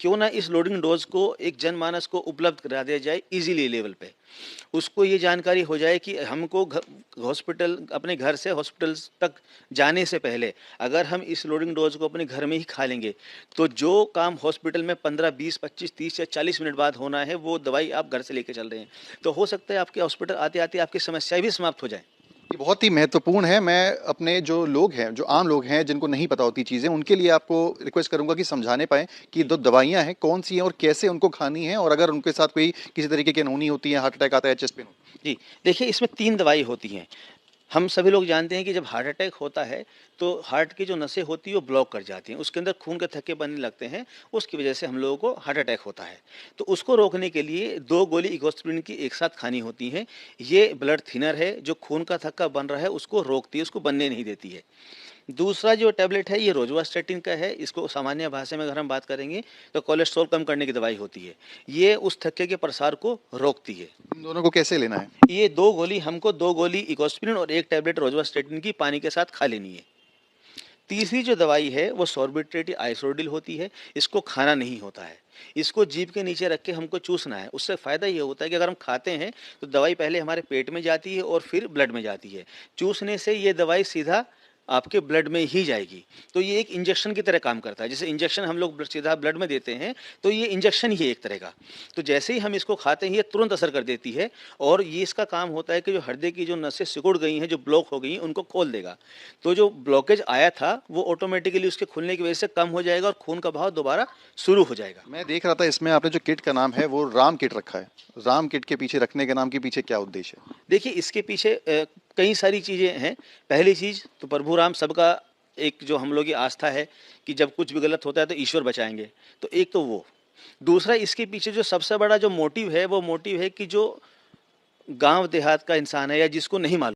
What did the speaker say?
क्यों ना इस लोडिंग डोज को एक जनमानस को उपलब्ध करा दिया जाए इजीली लेवल पे। उसको ये जानकारी हो जाए कि हमको हॉस्पिटल, अपने घर से हॉस्पिटल तक जाने से पहले अगर हम इस लोडिंग डोज को अपने घर में ही खा लेंगे तो जो काम हॉस्पिटल में 15, 20, 25, 30 या 40 मिनट बाद होना है वो दवाई आप घर से लेके चल रहे हैं। तो हो सकता है आपके हॉस्पिटल आते आते आपकी समस्याएं भी समाप्त हो जाए। ये बहुत ही महत्वपूर्ण है। मैं अपने जो लोग हैं, जो आम लोग हैं जिनको नहीं पता होती चीज़ें, उनके लिए आपको रिक्वेस्ट करूंगा कि समझाने पाएं कि दो दवाइयां हैं कौन सी हैं और कैसे उनको खानी है, और अगर उनके साथ कोई किसी तरीके की अनहोनी होती है, हार्ट अटैक आता है, चेस्ट पेन होता जी, देखिए इसमें 3 दवाई होती हैं। हम सभी लोग जानते हैं कि जब हार्ट अटैक होता है तो हार्ट की जो नसें होती हैं वो ब्लॉक कर जाती हैं, उसके अंदर खून के थक्के बनने लगते हैं, उसकी वजह से हम लोगों को हार्ट अटैक होता है। तो उसको रोकने के लिए 2 गोली इगोस्प्रिन की एक साथ खानी होती हैं। ये ब्लड थिनर है, जो खून का थक्का बन रहा है उसको रोकती है, उसको बनने नहीं देती है। दूसरा जो टैबलेट है ये रोजुवास्टेटिन का है, इसको सामान्य भाषा में अगर हम बात करेंगे तो कोलेस्ट्रॉल कम करने की दवाई होती है। ये उस थक्के के प्रसार को रोकती है। है। इन दोनों को कैसे लेना है? ये 2 गोली हमको 2 गोली इगोस्प्रिन और 1 टैबलेट रोजुवास्टेटिन की पानी के साथ खा लेनी है। तीसरी जो दवाई है वो सॉर्बिट्रेट आइसोडिल होती है, इसको खाना नहीं होता है। इसको जीभ के नीचे रख के हमको चूसना है। उससे फ़ायदा ये होता है कि अगर हम खाते हैं तो दवाई पहले हमारे पेट में जाती है और फिर ब्लड में जाती है। चूसने से ये दवाई सीधा आपके ब्लड में ही जाएगी। तो ये एक इंजेक्शन की तरह काम करता है। जैसे इंजेक्शन हम लोग सीधा ब्लड में देते हैं, तो ये इंजेक्शन ही है एक तरह का। तो जैसे ही हम इसको खाते हैं ये तुरंत असर कर देती है और ये इसका काम होता है कि जो हृदय की जो नसें सिकुड़ गई हैं, जो ब्लॉक हो गई हैं, उनको खोल देगा। तो जो ब्लॉकेज आया था वो ऑटोमेटिकली उसके खुलने की वजह से कम हो जाएगा और खून का बहाव दोबारा शुरू हो जाएगा। मैं देख रहा था इसमें आपने जो किट का नाम है वो राम किट रखा है। राम किट के पीछे रखने के नाम के पीछे क्या उद्देश्य है? देखिए इसके पीछे कई सारी चीज़ें हैं। पहली चीज़ तो प्रभु राम सबका एक जो हम लोग की आस्था है कि जब कुछ भी गलत होता है तो ईश्वर बचाएंगे, तो एक तो वो। दूसरा इसके पीछे जो सबसे बड़ा जो मोटिव है वो मोटिव है कि जो गांव देहात का इंसान है या जिसको नहीं मालूम